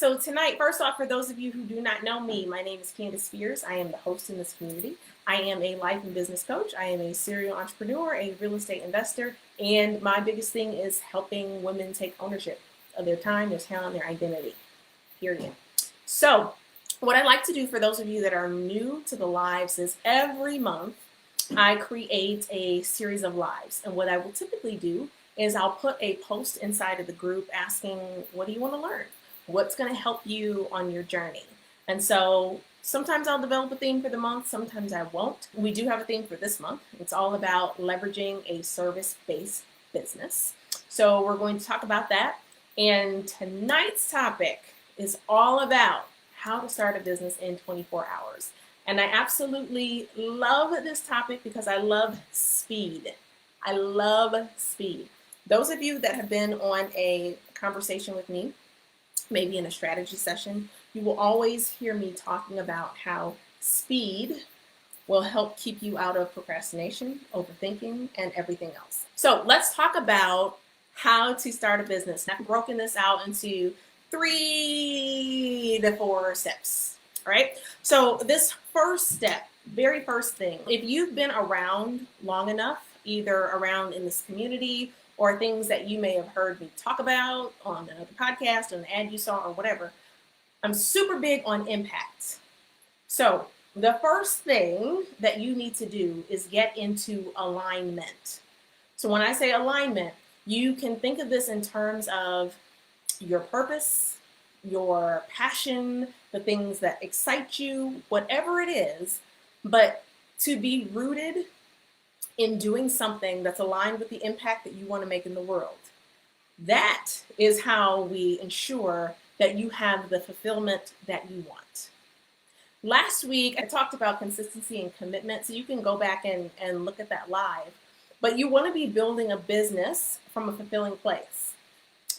so tonight, first off, for those of you who do not know me, my name is Candace Spears. I am the host in this community. I am a life and business coach. I am a serial entrepreneur, a real estate investor, and my biggest thing is helping women take ownership of their time, their talent, their identity, period. So what I like to do for those of you that are new to the lives is every month I create a series of lives. And what I will typically do is I'll put a post inside of the group asking, what do you want to learn? What's going to help you on your journey? And so sometimes I'll develop a theme for the month, sometimes I won't. We do have a theme for this month. It's all about leveraging a service-based business. So we're going to talk about that. And tonight's topic is all about how to start a business in 24 hours. And I absolutely love this topic because I love speed. I love speed. Those of you that have been on a conversation with me, maybe in a strategy session, you will always hear me talking about how speed will help keep you out of procrastination, overthinking, and everything else. So let's talk about how to start a business. I've broken this out into 3 to 4 steps, right? So this first step, very first thing, if you've been around long enough, either around in this community or things that you may have heard me talk about on another podcast, on an ad you saw or whatever, I'm super big on impact. So the first thing that you need to do is get into alignment. So when I say alignment, you can think of this in terms of your purpose, your passion, the things that excite you, whatever it is, but to be rooted in doing something that's aligned with the impact that you want to make in the world. That is how we ensure that you have the fulfillment that you want. Last week, I talked about consistency and commitment, so you can go back and look at that live. But you want to be building a business from a fulfilling place,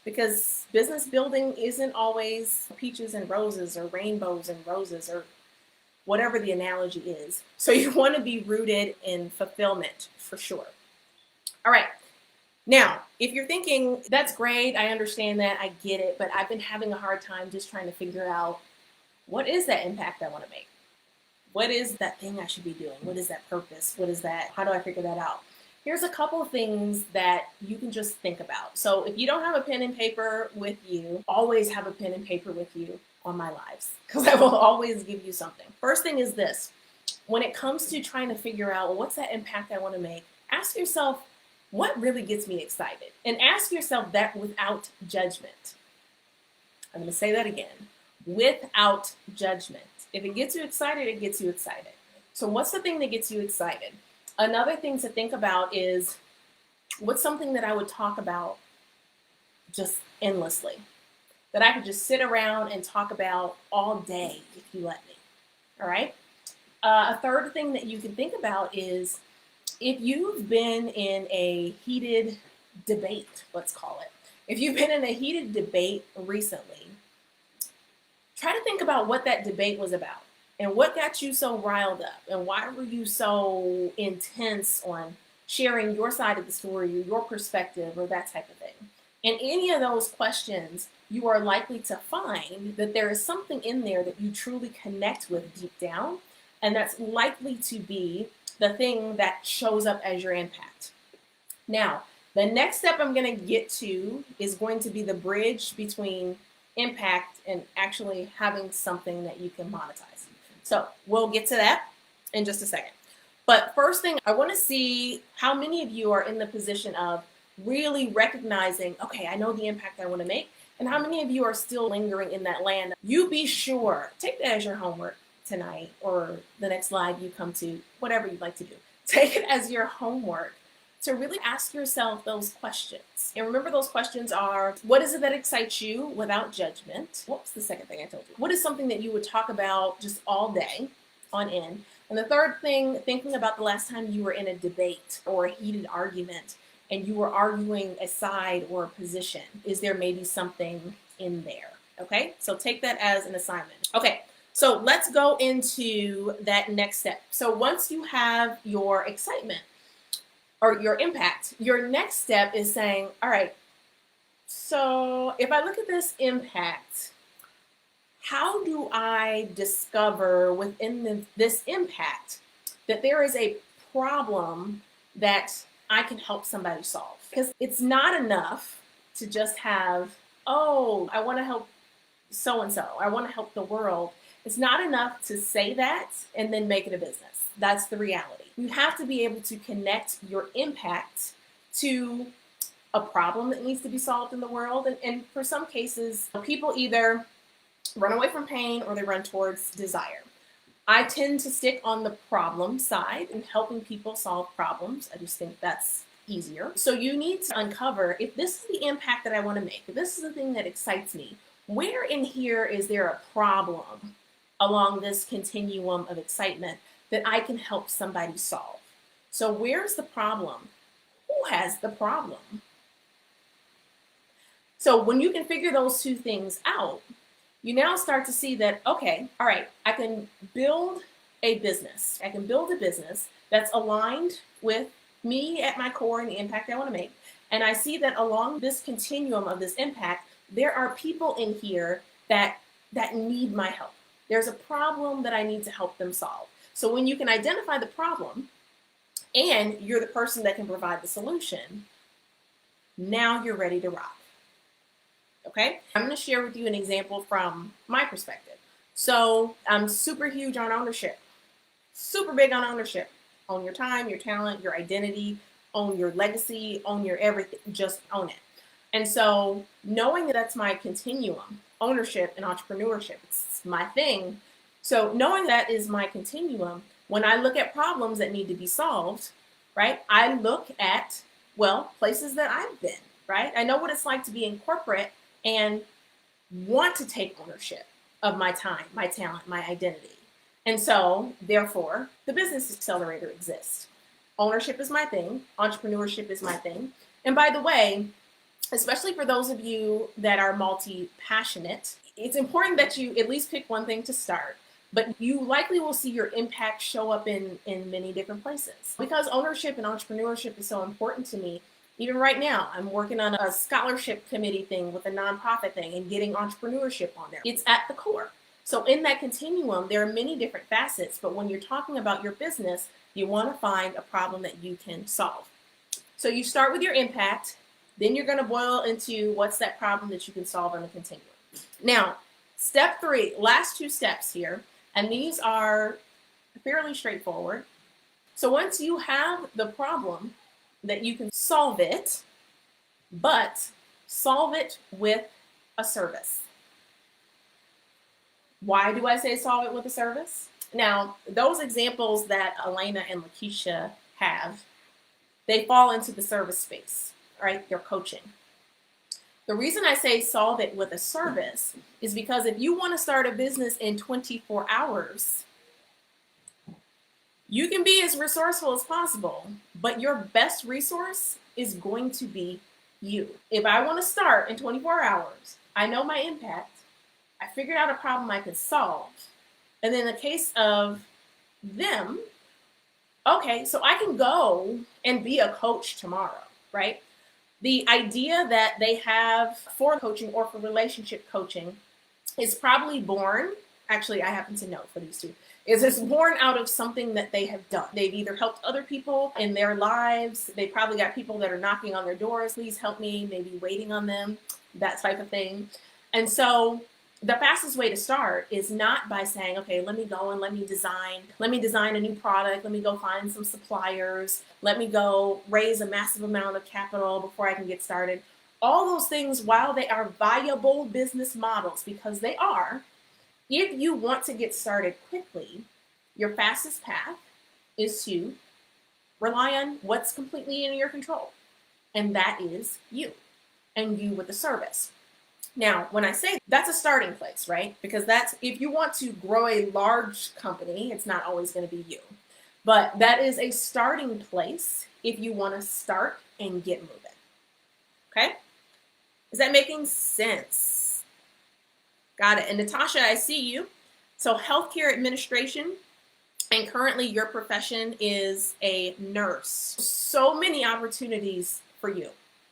because business building isn't always peaches and roses or rainbows and roses or whatever the analogy is. So you want to be rooted in fulfillment for sure. All right. Now, if you're thinking, that's great, I understand that, I get it, but I've been having a hard time just trying to figure out, what is that impact I want to make? What is that thing I should be doing? What is that purpose? What is that? How do I figure that out? Here's a couple of things that you can just think about. So if you don't have a pen and paper with you, always have a pen and paper with you on my lives, because I will always give you something. First thing is this. When it comes to trying to figure out, well, what's that impact I want to make, ask yourself, what really gets me excited? And ask yourself that without judgment. I'm going to say that again. Without judgment. If it gets you excited, it gets you excited. So what's the thing that gets you excited? Another thing to think about is, what's something that I would talk about just endlessly, that I could just sit around and talk about all day if you let me, all right? A third thing that you can think about is, if you've been in a heated debate, let's call it, if you've been in a heated debate recently, try to think about what that debate was about and what got you so riled up and why were you so intense on sharing your side of the story or your perspective or that type of thing. In any of those questions, you are likely to find that there is something in there that you truly connect with deep down, and that's likely to be the thing that shows up as your impact. Now, the next step I'm going to get to is going to be the bridge between impact and actually having something that you can monetize. So we'll get to that in just a second. But first thing, I want to see how many of you are in the position of really recognizing, okay, I know the impact I want to make, and how many of you are still lingering in that land. You be sure, take that as your homework tonight or the next live you come to, whatever you'd like to do. Take it as your homework to really ask yourself those questions. And remember, those questions are, what is it that excites you without judgment? What was the second thing I told you? What is something that you would talk about just all day on end? And the third thing, thinking about the last time you were in a debate or a heated argument and you were arguing a side or a position. Is there maybe something in there? Okay, so take that as an assignment. Okay, so let's go into that next step. So once you have your excitement or your impact, your next step is saying, all right, so if I look at this impact, do I discover within this impact that there is a problem that I can help somebody solve? Because it's not enough to just have, oh, I want to help so and so, I want to help the world. It's not enough to say that and then make it a business. That's the reality. You have to be able to connect your impact to a problem that needs to be solved in the world. And for some cases, people either run away from pain or they run towards desire. I tend to stick on the problem side and helping people solve problems. I just think that's easier. So you need to uncover, if this is the impact that I want to make, if this is the thing that excites me, where in here is there a problem along this continuum of excitement that I can help somebody solve? So where's the problem? Who has the problem? So when you can figure those two things out, you now start to see that, okay, all right, I can build a business. I can build a business that's aligned with me at my core and the impact I want to make. And I see that along this continuum of this impact, there are people in here that need my help. There's a problem that I need to help them solve. So when you can identify the problem and you're the person that can provide the solution, now you're ready to rock. Okay, I'm going to share with you an example from my perspective. So I'm super huge on ownership, super big on ownership. Own your time, your talent, your identity, own your legacy, own your everything, just own it. And so knowing that that's my continuum, ownership and entrepreneurship, it's my thing. So knowing that is my continuum, when I look at problems that need to be solved, right, I look at, well, places that I've been, right? I know what it's like to be in corporate and want to take ownership of my time, my talent, my identity. And so, therefore, the Business Accelerator exists. Ownership is my thing. Entrepreneurship is my thing. And by the way, especially for those of you that are multi-passionate, it's important that you at least pick one thing to start. But you likely will see your impact show up in many different places. Because ownership and entrepreneurship is so important to me, even right now, I'm working on a scholarship committee thing with a nonprofit thing and getting entrepreneurship on there. It's at the core. So in that continuum, there are many different facets, but when you're talking about your business, you want to find a problem that you can solve. So you start with your impact, then you're going to boil into what's that problem that you can solve on the continuum. Now, step 3, last 2 steps here, and these are fairly straightforward. So once you have the problem, that you can solve it, but solve it with a service. Why do I say solve it with a service? Now, those examples that Elena and Lakeisha have, they fall into the service space, right? They're coaching. The reason I say solve it with a service is because if you want to start a business in 24 hours, you can be as resourceful as possible, but your best resource is going to be you. If I want to start in 24 hours, I know my impact, I figured out a problem I can solve, and in the case of them, okay, so I can go and be a coach tomorrow, right? The idea that they have for coaching or for relationship coaching is probably born, actually I happen to know for these two, is it's born out of something that they have done. They've either helped other people in their lives, they probably got people that are knocking on their doors, please help me, maybe waiting on them, that type of thing. And so the fastest way to start is not by saying, okay, let me go and let me design a new product, let me go find some suppliers, let me go raise a massive amount of capital before I can get started. All those things, while they are viable business models, because they are, if you want to get started quickly, your fastest path is to rely on what's completely in your control. And that is you, and you with the service. Now, when I say that's a starting place, right? Because that's, if you want to grow a large company, it's not always going to be you. But that is a starting place if you want to start and get moving. Okay? Is that making sense? Got it. And Natasha, I see you. So healthcare administration, and currently your profession is a nurse. So many opportunities for you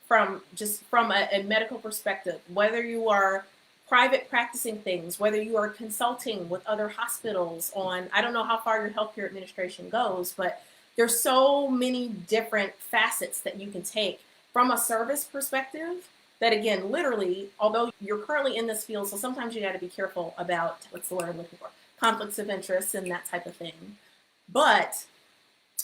from a medical perspective, whether you are private practicing things, whether you are consulting with other hospitals on, I don't know how far your healthcare administration goes, but there's so many different facets that you can take from a service perspective that, again, literally, although you're currently in this field, so sometimes you got to be careful about, what's the word I'm looking for, conflicts of interest and that type of thing. But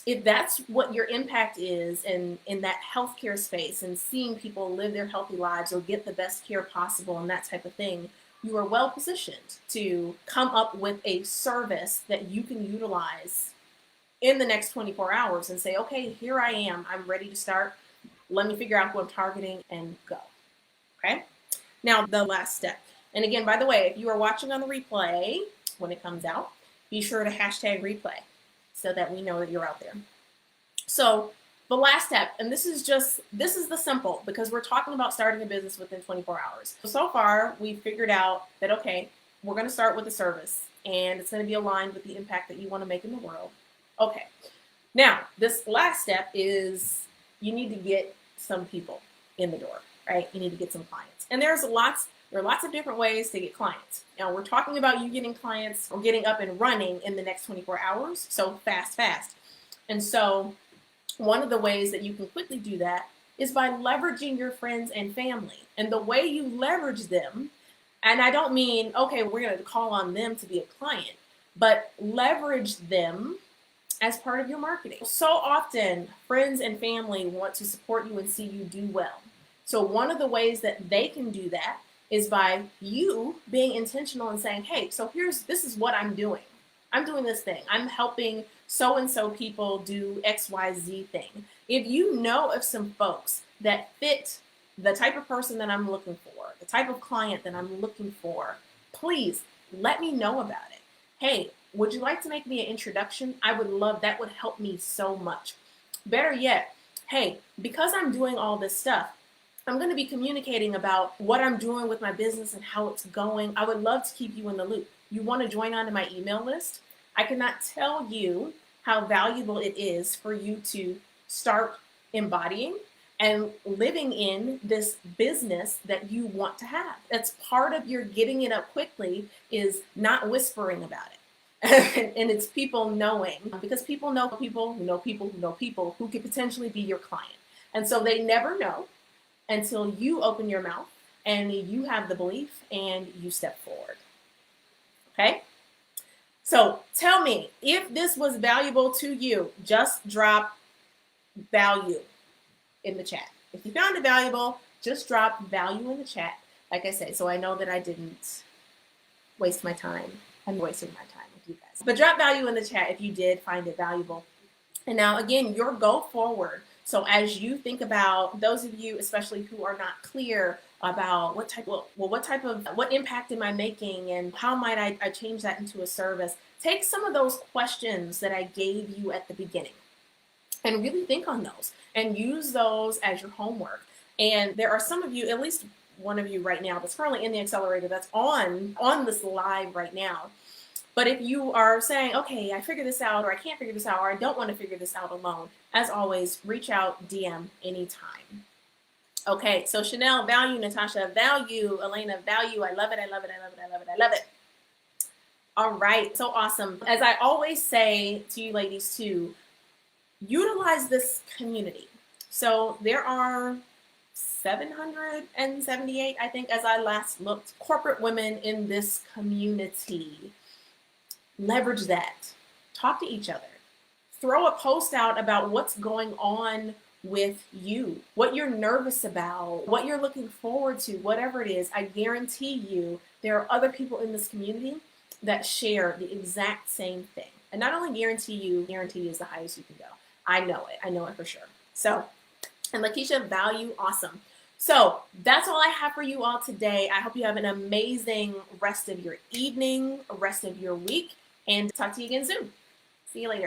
if that's what your impact is in that healthcare space and seeing people live their healthy lives or get the best care possible and that type of thing, you are well positioned to come up with a service that you can utilize in the next 24 hours and say, okay, here I am. I'm ready to start. Let me figure out who I'm targeting and go. Okay. Now, the last step. And again, by the way, if you are watching on the replay when it comes out, be sure to hashtag replay so that we know that you're out there. So the last step, and this is the simple, because we're talking about starting a business within 24 hours. So far, we've figured out that, okay, we're going to start with a service and it's going to be aligned with the impact that you want to make in the world. Okay. Now, this last step is you need to get some people in the door, right? You need to get some clients. And there are lots of different ways to get clients. Now, we're talking about you getting clients or getting up and running in the next 24 hours. So fast. And so one of the ways that you can quickly do that is by leveraging your friends and family. And the way you leverage them, and I don't mean, okay, we're going to call on them to be a client, but leverage them as part of your marketing. So often, friends and family want to support you and see you do well. So one of the ways that they can do that is by you being intentional and saying, hey, so this is what I'm doing. I'm doing this thing. I'm helping so-and-so people do XYZ thing. If you know of some folks that fit the type of person that I'm looking for, the type of client that I'm looking for, please let me know about it. Hey, would you like to make me an introduction? I would love, that would help me so much. Better yet, hey, because I'm doing all this stuff, I'm going to be communicating about what I'm doing with my business and how it's going. I would love to keep you in the loop. You want to join onto my email list? I cannot tell you how valuable it is for you to start embodying and living in this business that you want to have. That's part of your getting it up quickly, is not whispering about it. And it's people knowing, because people know people who know people who know people who could potentially be your client. And so they never know until you open your mouth and you have the belief and you step forward. Okay? So tell me, if this was valuable to you, just drop value in the chat. If you found it valuable, just drop value in the chat. Like I said, so I know that I didn't waste my time. I'm wasting my time with you guys. But drop value in the chat if you did find it valuable. And now, again, your go forward. So as you think about, those of you especially who are not clear about what impact am I making and how might I change that into a service, take some of those questions that I gave you at the beginning and really think on those and use those as your homework. And there are some of you, at least one of you right now, that's currently in the accelerator, that's on this live right now. But if you are saying, okay, I figured this out, or I can't figure this out, or I don't want to figure this out alone, as always, reach out, DM anytime. Okay, so Chanel, value, Natasha, value, Elena, value. I love it, I love it, I love it, I love it, I love it. All right, so awesome. As I always say to you ladies too, utilize this community. So there are 778, I think, as I last looked, corporate women in this community. Leverage that. Talk to each other. Throw a post out about what's going on with you, what you're nervous about, what you're looking forward to, whatever it is. I guarantee you there are other people in this community that share the exact same thing. And not only guarantee is the highest you can go. I know it for sure. So, and Lakeisha, value, awesome. So that's all I have for you all today. I hope you have an amazing rest of your evening, rest of your week, and talk to you again soon. See you later.